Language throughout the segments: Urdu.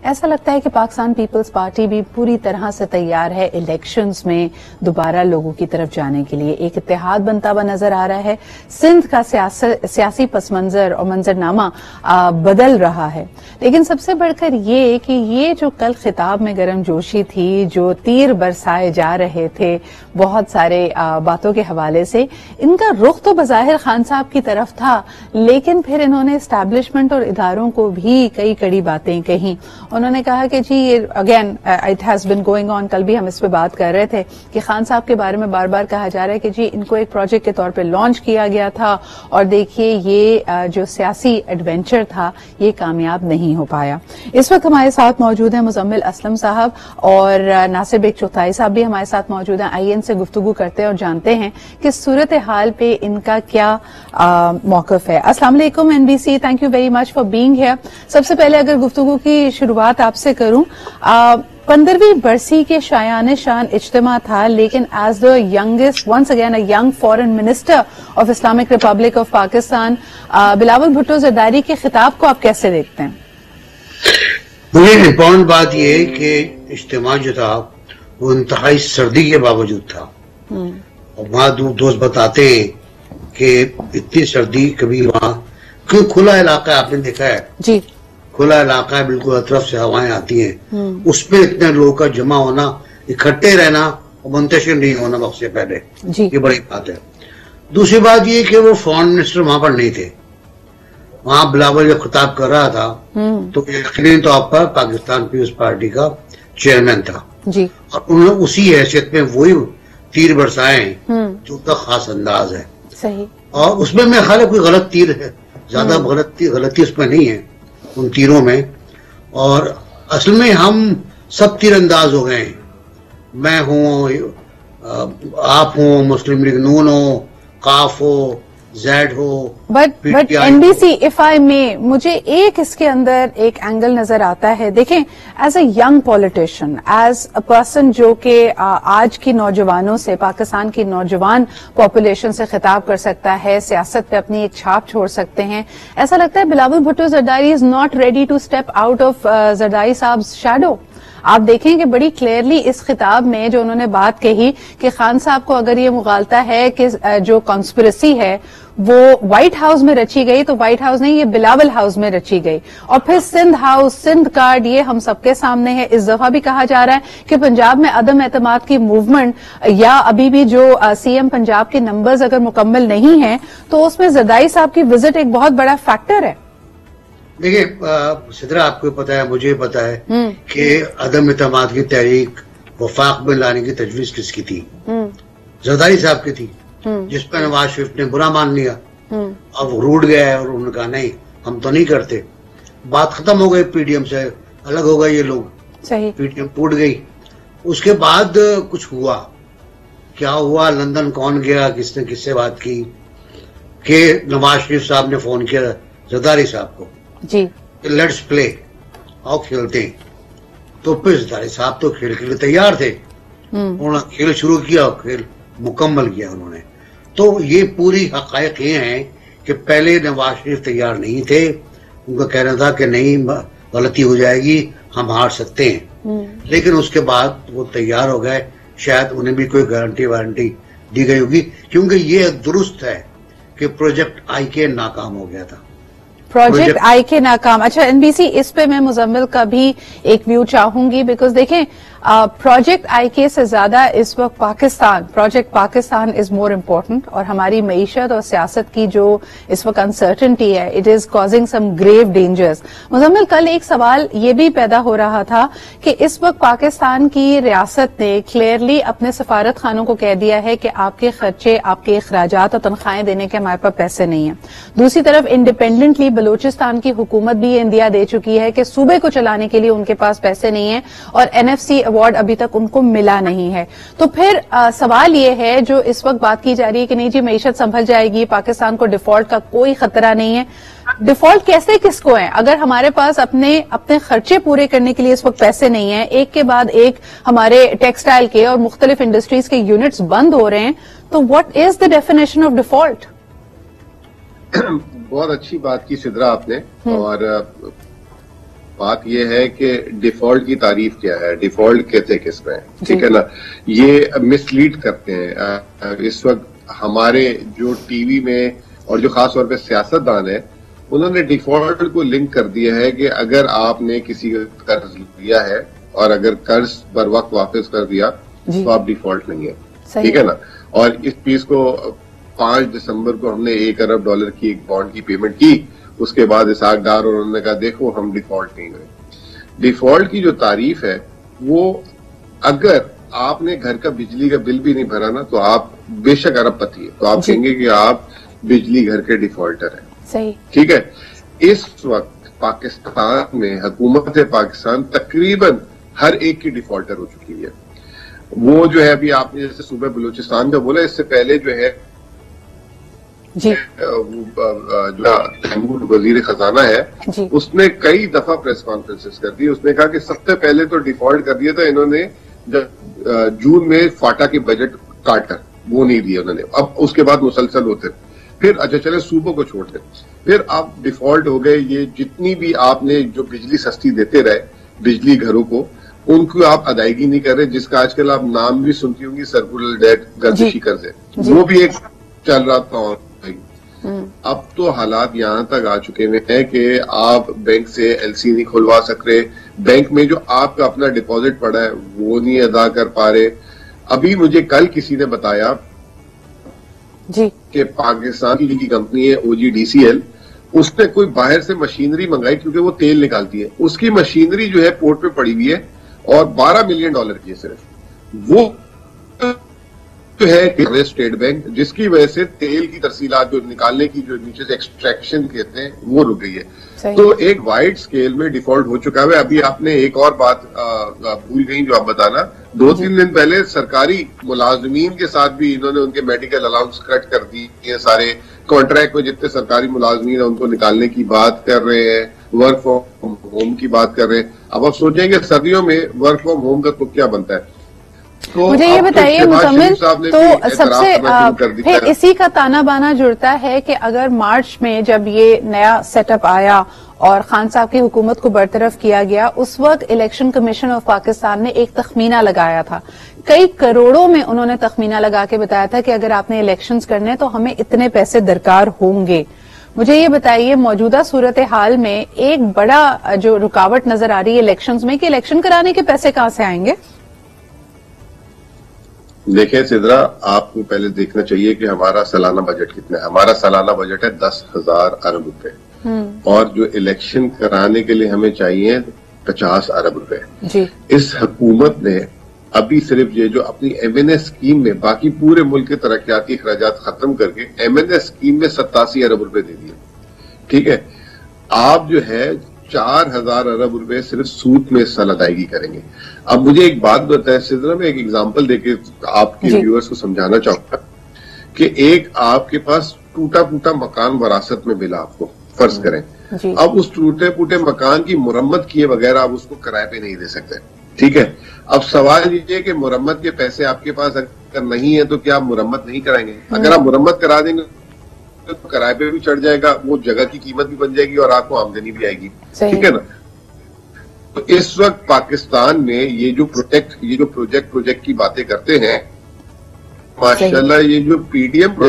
ایسا لگتا ہے کہ پاکستان پیپلز پارٹی بھی پوری طرح سے تیار ہے الیکشنز میں دوبارہ لوگوں کی طرف جانے کے لیے. ایک اتحاد بنتا ہوا نظر آ رہا ہے. سندھ کا سیاسی پس منظر اور منظرنامہ بدل رہا ہے. لیکن سب سے بڑھ کر یہ کہ یہ جو کل خطاب میں گرم جوشی تھی، جو تیر برسائے جا رہے تھے بہت سارے باتوں کے حوالے سے، ان کا رخ تو بظاہر خان صاحب کی طرف تھا، لیکن پھر انہوں نے اسٹیبلشمنٹ اور اداروں کو بھی کئی کڑی باتیں کہیں. انہوں نے کہا کہ جی again it has been going on, کل بھی ہم اس پہ بات کر رہے تھے کہ خان صاحب کے بارے میں بار بار کہا جا رہا ہے کہ جی ان کو ایک پروجیکٹ کے طور پہ لانچ کیا گیا تھا اور دیکھیے یہ جو سیاسی ایڈونچر تھا یہ کامیاب نہیں ہو پایا. اس وقت ہمارے ساتھ موجود ہیں مزمل اسلم صاحب اور ناصر بیگ چغتائی صاحب بھی ہمارے ساتھ موجود ہیں. آئیے ان سے گفتگو کرتے ہیں اور جانتے ہیں کہ صورتحال پہ ان کا کیا موقف ہے. السلام علیکم NBC، thank you very much for being here. سب سے پہلے اگر گفتگو کی شروعات آپ سے کروں، 15ویں برسی کے شایان شان اجتماع تھا، لیکن as the guest once again a young foreign minister of Islamic Republic of Pakistan, Bilawal Bhutto Zardari کے خطاب کو آپ کیسے دیکھتے ہیں؟ مجھے امپورٹنٹ بات یہ ہے کہ اجتماع جو تھا وہ انتہائی سردی کے باوجود تھا. اور وہاں دوست بتاتے ہیں کہ اتنی سردی کبھی وہاں، کیوں کھلا علاقہ ہے، آپ نے دیکھا ہے جی کھلا علاقہ ہے، بالکل اطراف سے ہوائیں آتی ہیں، اس پہ اتنے لوگوں کا جمع ہونا، اکٹھے رہنا اور منتشر نہیں ہونا وقت سے پہلے، یہ بڑی بات ہے. دوسری بات یہ کہ وہ فارن منسٹر وہاں پر نہیں تھے. وہاں بلاول جب خطاب کر رہا تھا تو یقینی طور پر پاکستان پیپلز پارٹی کا چیئرمین تھا جی، اور انہوں نے اسی حیثیت میں وہی تیر برسائے ہیں جو ان کا خاص انداز ہے. صحیح. اور اس میں میرا خیال ہے کوئی غلط تیر ہے، زیادہ غلطی اس میں نہیں ہے ان تیروں میں. اور اصل میں ہم سب تیر انداز ہو گئے ہیں. میں ہوں، آپ ہوں، مسلم لیگ نون ہو، قاف ہو، زیڈ ہو، but NBC if I may، مجھے ایک اس کے اندر ایک اینگل نظر آتا ہے. دیکھیں، as a young politician, as a person جو کہ آج کی نوجوانوں سے، پاکستان کی نوجوان پاپولیشن سے خطاب کر سکتا ہے، سیاست پہ اپنی ایک چھاپ چھوڑ سکتے ہیں، ایسا لگتا ہے Bilawal Bhutto Zardari is not ready to step out of Zardari Sahab shadow. آپ دیکھیں کہ بڑی کلیئرلی اس خطاب میں جو انہوں نے بات کہی کہ خان صاحب کو اگر یہ مغالطہ ہے کہ جو کانسپریسی ہے وہ وائٹ ہاؤس میں رچی گئی، تو وائٹ ہاؤس نہیں، یہ بلاول ہاؤس میں رچی گئی. اور پھر سندھ ہاؤس، سندھ کارڈ، یہ ہم سب کے سامنے ہے. اس دفعہ بھی کہا جا رہا ہے کہ پنجاب میں عدم اعتماد کی موومنٹ یا ابھی بھی جو CM پنجاب کے نمبرز اگر مکمل نہیں ہیں تو اس میں زرداری صاحب کی وزٹ ایک بہت بڑا فیکٹر ہے. دیکھیں صدرہ، آپ کو پتا ہے، مجھے پتا ہے کہ عدم اعتماد کی تحریک وفاق میں لانے کی تجویز کس کی تھی؟ زرداری صاحب کی تھی، جس پہ نواز شریف نے برا مان لیا. اب روٹ گیا ہے اور انہوں نے کہا نہیں ہم تو نہیں کرتے. بات ختم ہو گئی، PDM سے الگ ہو گئے یہ لوگ، PDM ٹوٹ گئی. اس کے بعد کچھ ہوا، کیا ہوا؟ لندن کون گیا، کس نے کس سے بات کی کہ نواز شریف صاحب نے فون کیا زرداری صاحب کو جی لیٹس پلے، آؤ کھیلتے ہیں. تو پھر زرداری صاحب تو کھیل کے لیے تیار تھے، انہوں نے کھیل شروع کیا اور کھیل مکمل کیا انہوں نے. تو یہ پوری حقائق یہ ہیں کہ پہلے نواز شریف تیار نہیں تھے، ان کا کہنا تھا کہ نہیں غلطی ہو جائے گی، ہم ہار سکتے ہیں. لیکن اس کے بعد وہ تیار ہو گئے. شاید انہیں بھی کوئی گارنٹی وارنٹی دی گئی ہوگی، کیونکہ یہ درست ہے کہ پروجیکٹ IK ناکام ہو گیا تھا. پروجیکٹ IK ناکام. اچھا NBC، اس پہ میں مزمل کا بھی ایک ویو چاہوں گی، بیکاز دیکھیں پروجیکٹ IK سے زیادہ اس وقت پروجیکٹ پاکستان از مور امپورٹنٹ. اور ہماری معیشت اور سیاست کی جو اس وقت انسرٹنٹی ہے، it is causing some grave dangers. Muzammil, کل ایک سوال یہ بھی پیدا ہو رہا تھا کہ اس وقت پاکستان کی ریاست نے کلیئرلی اپنے سفارت خانوں کو کہہ دیا ہے کہ آپ کے خرچے، آپ کے اخراجات اور تنخواہیں دینے کے ہمارے پاس پیسے نہیں ہیں. دوسری طرف انڈیپینڈنٹلی بلوچستان کی حکومت بھی یہ اندیا دے چکی ہے کہ صوبے کو چلانے کے لیے ان کے پاس پیسے نہیں ہیں اور NFC ایوارڈ ابھی تک ان کو ملا نہیں ہے. تو پھر سوال یہ ہے جو اس وقت بات کی جا رہی ہے کہ نہیں جی معیشت سنبھل جائے گی، پاکستان کو ڈیفالٹ کا کوئی خطرہ نہیں ہے. ڈیفالٹ کیسے کس کو ہے اگر ہمارے پاس اپنے خرچے پورے کرنے کے لیے اس وقت پیسے نہیں ہیں، ایک کے بعد ایک ہمارے ٹیکسٹائل کے اور مختلف انڈسٹریز کے یونٹس بند ہو رہے ہیں، تو what is the definition of default? بہت اچھی بات کی صدرہ آپ نے. اور بات یہ ہے کہ ڈیفالٹ کی تعریف کیا ہے، ڈیفالٹ کہتے کس میں، ٹھیک ہے نا. یہ مس لیڈ کرتے ہیں اس وقت ہمارے جو ٹی وی میں اور جو خاص طور پہ سیاست دان ہے، انہوں نے ڈیفالٹ کو لنک کر دیا ہے کہ اگر آپ نے کسی کا قرض لیا ہے اور اگر قرض پر وقت واپس کر دیا تو آپ ڈیفالٹ نہیں ہے، ٹھیک ہے نا. اور اس چیز کو 5 دسمبر کو ہم نے $1 ارب کی ایک بانڈ کی پیمنٹ کی، اس کے بعد اسحاق ڈار اور انہوں نے کہا دیکھو ہم ڈیفالٹ نہیں ہوئے. ڈیفالٹ کی جو تعریف ہے وہ اگر آپ نے گھر کا بجلی کا بل بھی نہیں بھرا نا تو آپ بے شک ارب پتی ہے، تو آپ کہیں گے کہ آپ بجلی گھر کے ڈیفالٹر ہیں. صحیح، ٹھیک ہے. اس وقت پاکستان میں حکومت پاکستان تقریباً ہر ایک کی ڈیفالٹر ہو چکی ہے. وہ جو ہے ابھی آپ نے جیسے صوبہ بلوچستان کا بولا، اس سے پہلے جو ہے تیمور وزیر خزانہ ہے، اس نے کئی دفعہ پریس کانفرنسز کر دی. اس نے کہا کہ سب سے پہلے تو ڈیفالٹ کر دیا تھا انہوں نے جب جون میں فاٹا کے بجٹ کاٹ کر وہ نہیں دیے انہوں نے، اب اس کے بعد مسلسل ہوتے، پھر اچھا چلے صوبوں کو چھوڑ دیں، پھر آپ ڈیفالٹ ہو گئے. یہ جتنی بھی آپ نے جو بجلی سستی دیتے رہے بجلی گھروں کو، ان کو آپ ادائیگی نہیں کر رہے، جس کا آج کل آپ نام بھی سنتی ہوں گی سرکولر ڈیٹ، گردشی قرضے، وہ بھی ایک چل رہا تھا. اب تو حالات یہاں تک آ چکے ہوئے ہیں کہ آپ بینک سے ایل سی نہیں کھلوا سک رہے، بینک میں جو آپ کا اپنا ڈپازٹ پڑا ہے وہ نہیں ادا کر پا رہے. ابھی مجھے کل کسی نے بتایا کہ پاکستان کی کمپنی ہے OGDCL، اس نے کوئی باہر سے مشینری منگائی کیونکہ وہ تیل نکالتی ہے، اس کی مشینری جو ہے پورٹ پہ پڑی ہوئی ہے اور $12 ملین کی ہے صرف. وہ جو ہے اسٹیٹ بینک، جس کی وجہ سے تیل کی ترسیلات جو نکالنے کی جو نیچے سے ایکسٹریکشن کہتے ہیں وہ رک گئی ہے. تو ایک وائڈ سکیل میں ڈیفالٹ ہو چکا ہے. ابھی آپ نے ایک اور بات بھول گئی جو آپ بتانا، 2-3 دن پہلے سرکاری ملازمین کے ساتھ بھی انہوں نے ان کے میڈیکل الاؤنس کٹ کر دی. یہ سارے کانٹریکٹ میں جتنے سرکاری ملازمین ہیں ان کو نکالنے کی بات کر رہے ہیں، ورک فرام ہوم کی بات کر رہے ہیں. اب آپ سوچیں گے سردیوں میں ورک فرام ہوم کا تو کیا بنتا ہے. مجھے یہ بتائیے مزمل، تو سب سے پھر اسی کا تانا بانا جڑتا ہے کہ اگر مارچ میں جب یہ نیا سیٹ اپ آیا اور خان صاحب کی حکومت کو برطرف کیا گیا، اس وقت الیکشن کمیشن آف پاکستان نے ایک تخمینہ لگایا تھا، کئی کروڑوں میں انہوں نے تخمینہ لگا کے بتایا تھا کہ اگر آپ نے الیکشنز کرنے تو ہمیں اتنے پیسے درکار ہوں گے. مجھے یہ بتائیے موجودہ صورتحال میں ایک بڑا جو رکاوٹ نظر آ رہی ہے الیکشنز میں کہ الیکشن کرانے کے پیسے کہاں سے آئیں گے؟ دیکھیں سدرا، آپ کو پہلے دیکھنا چاہیے کہ ہمارا سالانہ بجٹ کتنا ہے. ہمارا سالانہ بجٹ ہے 10,000 ارب روپے، اور جو الیکشن کرانے کے لیے ہمیں چاہیے 50 ارب روپے. اس حکومت نے ابھی صرف یہ جو اپنی MNA اسکیم میں باقی پورے ملک کے ترقیاتی اخراجات ختم کر کے MNA اسکیم میں 87 ارب روپے دے دیے. ٹھیک ہے، آپ جو ہے 4,000 ارب روپے صرف سود میں اس سال ادائیگی کریں گے. اب مجھے ایک بات بتائے سدرا، میں ایک ایگزامپل دے کے آپ کے ویورز کو سمجھانا چاہوں گا کہ ایک آپ کے پاس ٹوٹا پھوٹا مکان وراثت میں ملا آپ کو، فرض کریں، اب اس ٹوٹے پھوٹے مکان کی مرمت کیے بغیر آپ اس کو کرائے پہ نہیں دے سکتے. ٹھیک ہے، اب سوال یہ کہ مرمت کے پیسے آپ کے پاس اگر نہیں ہے تو کیا آپ مرمت نہیں کرائیں گے؟ اگر آپ مرمت کرا دیں گے تو کرائے پہ بھی چڑھ جائے گا، وہ جگہ کی قیمت بھی بن جائے گی اور آپ کو آمدنی بھی آئے گی. ٹھیک ہے نا. تو اس وقت پاکستان میں یہ جو پروجیکٹ کی باتیں کرتے ہیں، ماشاءاللہ یہ جو PDM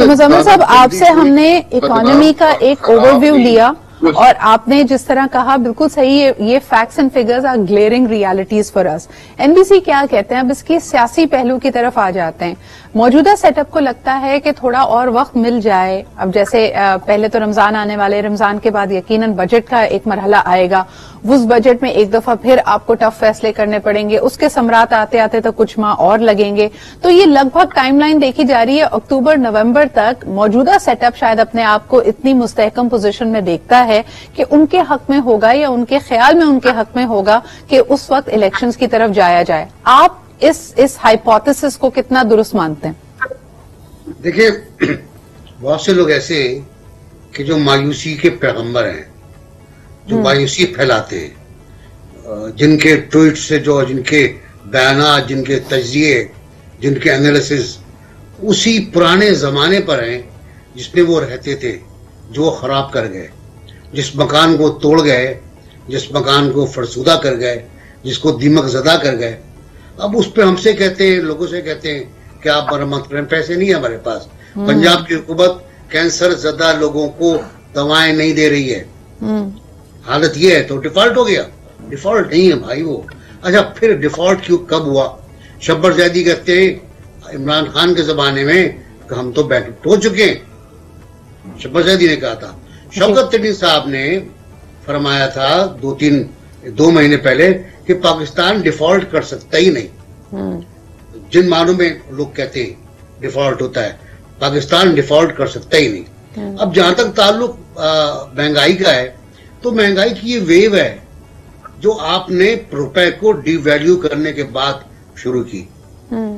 مزمل صاحب، آپ سے ہم نے اکانومی کا ایک اوور ویو لیا اور آپ نے جس طرح کہا بالکل صحیح ہے، یہ facts and figures are glaring realities for us. NBC کیا کہتے ہیں؟ اب اس کی سیاسی پہلو کی طرف آ جاتے ہیں. موجودہ سیٹ اپ کو لگتا ہے کہ تھوڑا اور وقت مل جائے. اب جیسے پہلے تو رمضان آنے والے، رمضان کے بعد یقیناً بجٹ کا ایک مرحلہ آئے گا، اس بجٹ میں ایک دفعہ پھر آپ کو ٹف فیصلے کرنے پڑیں گے، اس کے ثمرات آتے آتے تو کچھ ماہ اور لگیں گے. تو یہ لگ بھگ ٹائم لائن دیکھی جا رہی ہے اکتوبر نومبر تک. موجودہ سیٹ اپ شاید اپنے آپ کو اتنی مستحکم پوزیشن میں دیکھتا ہے کہ ان کے حق میں ہوگا یا ان کے خیال میں ان کے حق میں ہوگا کہ اس وقت الیکشنز کی طرف جایا جائے. آپ اس ہائپوتھیسس کو کتنا درست مانتے ہیں؟ دیکھیں، بہت سے لوگ ایسے ہیں کہ جو مایوسی کے پیغمبر ہیں، جو مایوسی پھیلاتے ہیں، جن کے ٹویٹ سے جن کے بیانات، جن کے تجزیے، جن کے انالیسز اسی پرانے زمانے پر ہیں جس میں وہ رہتے تھے، جو وہ خراب کر گئے، جس مکان کو توڑ گئے جس مکان کو فرسودہ کر گئے، جس کو دیمک زدہ کر گئے، اب اس پہ ہم سے کہتے ہیں، لوگوں سے کہتے ہیں کہ آپ مرمت کریں. پیسے نہیں ہیں ہمارے پاس. پنجاب کی حکومت کینسر زدہ لوگوں کو دوائیں نہیں دے رہی ہے. حالت یہ ہے تو ڈیفالٹ ہو گیا. ڈیفالٹ نہیں ہے بھائی وہ. اچھا پھر ڈیفالٹ کیوں کب ہوا؟ شبر زیدی کہتے ہیں عمران خان کے زمانے میں کہ ہم تو بینک ہو چکے ہیں. شبر زیدی نے کہا تھا. شوکت طریق صاحب نے فرمایا تھا 2 مہینے پہلے کہ پاکستان ڈیفالٹ کر سکتا ہی نہیں. جن معنوں میں لوگ کہتے ہیں ڈیفالٹ ہوتا ہے، پاکستان ڈیفالٹ کر سکتا ہی نہیں. اب جہاں تک تعلق مہنگائی کا ہے تو مہنگائی کی یہ ویو ہے جو آپ نے روپے کو ڈی ویلیو کرنے کے بعد شروع کی.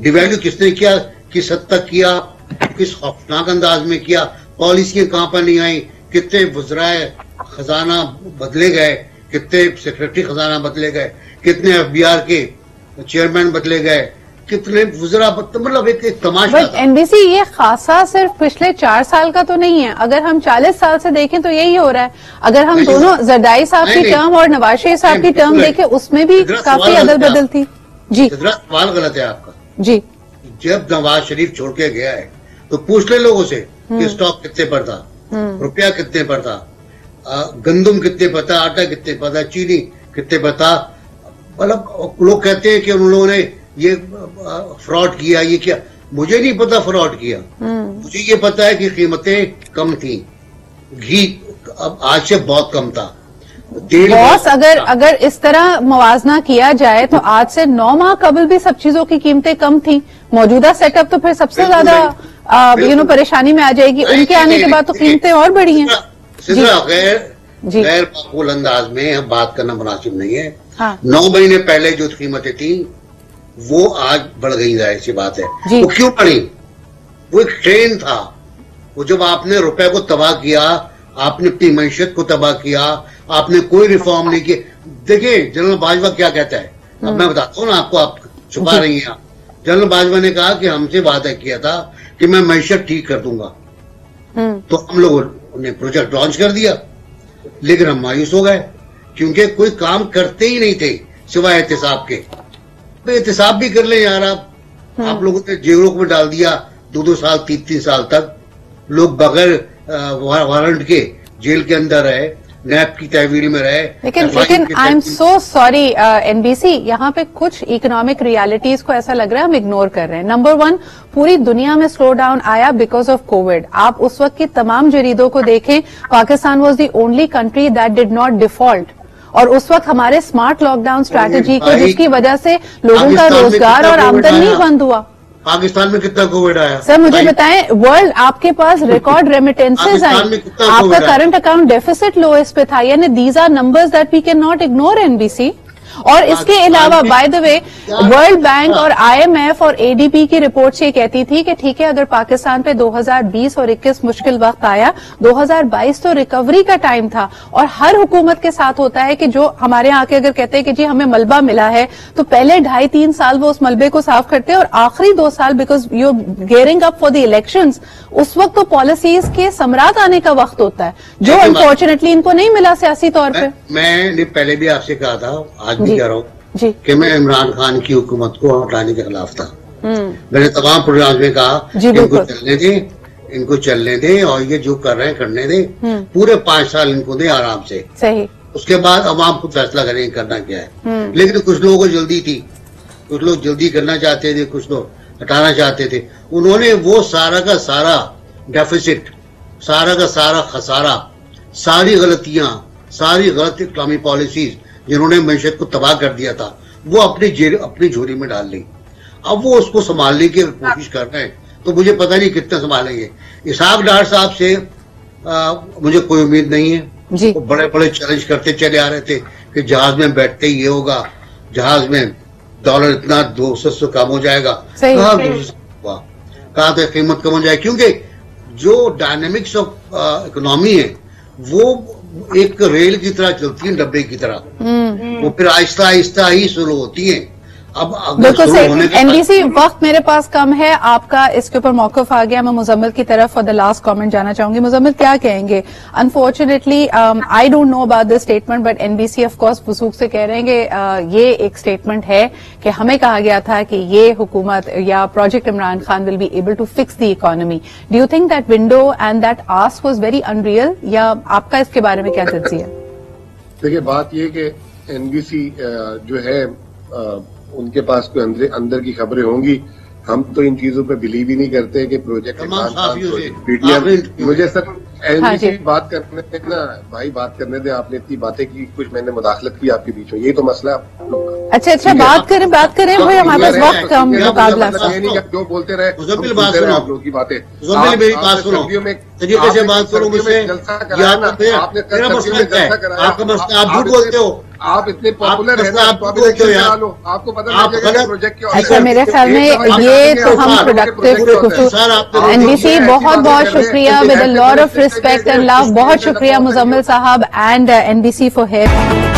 ڈی ویلیو کس نے کیا، کس حد تک کیا، کس خوفناک انداز میں کیا، پالیسیاں کہاں پر نہیں آئیں، کتنے وزرائے خزانہ بدلے گئے، کتنے سیکرٹری خزانہ بدلے گئے، کتنے FBR کے چیئرمین بدلے گئے، کتنے وزراء، مطلب ایک تماشا. NBC یہ خاصا صرف پچھلے 4 سال کا تو نہیں ہے. اگر ہم 40 سال سے دیکھیں تو یہی ہو رہا ہے. اگر ہم دونوں زردائی صاحب کی ٹرم اور نواز شریف صاحب کی ٹرم دیکھیں اس میں بھی کافی عدل بدل تھی. جی سوال غلط ہے آپ کا. جی جب نواز شریف چھوڑ کے گیا ہے تو پوچھ لے لوگوں سے کہ اسٹاک کتنے پر تھا، روپیہ کتنے پر تھا، گندم کتنے پر تھا، آٹا کتنے پر تھا، چینی کتنے پر تھا. مطلب لوگ کہتے ہیں کہ ان لوگوں نے یہ فراڈ کیا، یہ کیا. مجھے نہیں پتا فراڈ کیا. مجھے یہ پتا ہے کہ قیمتیں کم تھیں. گھی اب آج سے بہت کم تھا. باس اگر اس طرح موازنہ کیا جائے تو آج سے 9 ماہ قبل بھی سب چیزوں کی قیمتیں کم تھیں. موجودہ سیٹ اپ تو پھر سب سے زیادہ پریشانی میں آ جائے گی. ان کے آنے کے بعد تو قیمتیں اور بڑھی ہیں. غیر معقول انداز میں بات کرنا مناسب نہیں ہے. 9 مہینے پہلے جو قیمتیں تھیں وہ آج بڑھ گئی. ظاہر سی بات ہے. وہ کیوں بڑھی؟ وہ ایک ٹرین تھا. وہ جب آپ نے روپے کو تباہ کیا، آپ نے اپنی معیشت کو تباہ کیا، آپ نے کوئی ریفارم نہیں کیا. دیکھیں جنرل باجوہ کیا کہتا ہے، اب میں بتاتا ہوں نا آپ کو، آپ چھپا رہی ہیں. جنرل باجوہ نے کہا کہ ہم سے وعدہ کیا تھا کہ میں معیشت ٹھیک کر دوں گا، تو ہم لوگوں نے پروجیکٹ لانچ کر دیا، لیکن ہم مایوس ہو گئے کیونکہ کوئی کام کرتے ہی نہیں تھے سوائے احتساب کے. احتساب بھی کر لیں یار. آپ لوگوں نے جیلوں میں ڈال دیا 2 سال 3 سال تک. لوگ بغیر وارنٹ کے جیل کے اندر رہے، نیب کی تحویل میں رہے. لیکن I am so sorry NBC، یہاں پہ کچھ اکنامک ریالٹیز کو ایسا لگ رہا ہے ہم اگنور کر رہے ہیں. نمبر 1، پوری دنیا میں سلو ڈاؤن آیا بیکاز آف کووڈ. آپ اس وقت کی تمام جریدوں کو دیکھیں، Pakistan was the only country that did not default. اور اس وقت ہمارے اسمارٹ لاک ڈاؤن اسٹریٹجی کو، جس کی وجہ سے لوگوں کا روزگار اور آمدن نہیں بند ہوا. پاکستان میں کتنا کووڈ آیا؟ سر مجھے بتائیں، ورلڈ آپ کے پاس ریکارڈ ریمیٹنسز آئیں، آپ کا کرنٹ اکاؤنٹ ڈیفیسٹ لوئسٹ پہ تھا. یعنی these are numbers that we can not ignore NBC. اور اس کے علاوہ by the way World Bank اور IMF اور ADB کی رپورٹس یہ کہتی تھی کہ ٹھیک ہے اگر پاکستان پہ 2020 اور 21 مشکل وقت آیا، 2022 تو ریکوری کا ٹائم تھا. اور ہر حکومت کے ساتھ ہوتا ہے کہ جو ہمارے یہاں کے اگر کہتے ہیں کہ جی ہمیں ملبہ ملا ہے تو پہلے 2.5-3 سال وہ اس ملبے کو صاف کرتے ہیں، اور آخری 2 سال because you gearing up for the elections, اس وقت تو پالیسیز کے ثمرات آنے کا وقت ہوتا ہے جو انفارچونیٹلی ان کو نہیں ملا سیاسی طور پہ. میں نے پہلے بھی آپ سے کہا تھا، آج بھی کہہ رہا ہوں کہ میں عمران خان کی حکومت کو ہٹانے کے خلاف تھا. میں نے تمام پروگرام میں کہا ان کو چلنے دیں، ان کو چلنے دیں، اور یہ جو کر رہے ہیں کرنے دیں. پورے 5 سال ان کو دیں آرام سے. صحیح. اس کے بعد عوام کو فیصلہ کریں کرنا کیا ہے. لیکن کچھ لوگوں کو جلدی تھی، کچھ لوگ جلدی کرنا چاہتے تھے، کچھ لوگ ہٹانا چاہتے تھے. انہوں نے وہ سارا کا سارا ڈیفیسٹ، سارا کا سارا خسارہ، ساری غلطیاں، ساری غلط اقلامی پالیسیز جنہوں نے معیشت کو تباہ کر دیا تھا، وہ اپنی جھولی میں ڈال لی. اب وہ اس کو سنبھالنے کی کوشش کر رہے ہیں، تو مجھے پتہ نہیں کتنا سنبھالیں گے. اسحاق ڈار صاحب سے مجھے کوئی امید نہیں ہے. وہ بڑے بڑے چیلنج کرتے چلے آ رہے تھے کہ جہاز میں بیٹھتے ہی یہ ہوگا، جہاز میں ڈالر اتنا 200 سے کم ہو جائے گا. کہاں تو قیمت کم ہو جائے، کیونکہ جو ڈائنامکس آف اکنامی ہے وہ ایک ریل کی طرح چلتی ہیں، ڈبے کی طرح. وہ پھر آہستہ آہستہ ہی شروع ہوتی ہیں. بالکل صحیح. NBC وقت میرے پاس کم ہے, آپ کا اس کے اوپر موقف آ گیا. میں مزمل کی طرف فار دا لاسٹ کامنٹ جانا چاہوں گی. مزمل کیا کہیں گے؟ Unfortunately I don't know about this statement, but NBC of course وثوق سے کہہ رہے ہیں کہ یہ ایک اسٹیٹمنٹ ہے کہ ہمیں کہا گیا تھا کہ یہ حکومت یا project Imran Khan will be able to fix the economy. Do you think that window and that ask was very unreal, یا آپ کا اس کے بارے میں کیا تجزیہ ہے؟ دیکھیے بات یہ کہ NBC جو ہے ان کے پاس کوئی اندر کی خبریں ہوں گی. ہم تو ان چیزوں پہ بلیو ہی نہیں کرتے کہ پروجیکٹ مجھے سر NBC بات کرنے دیں نا بھائی, بات کرنے دیں. آپ نے اتنی باتیں کی, کچھ میں نے مداخلت کی آپ کے بیچ میں, یہی تو مسئلہ ہے. اچھا بات کریں بھائی, ہمارے پاس وقت کم مقابلہ. جو بولتے رہے آپ لوگ کی باتیں, میری بات سنو, طریقے سے بات کرو مجھ سے. آپ جھوٹ بولتے ہو, آپ اتنے پاپولر ہیں, آپ کو پتا پروجیکٹ. اچھا میرے خیال میں یہ تو ہم پروڈکٹیو. NBC بہت بہت شکریہ, with a lot of respect and love. بہت شکریہ مزمل صاحب اینڈ NBC فار ہیئر.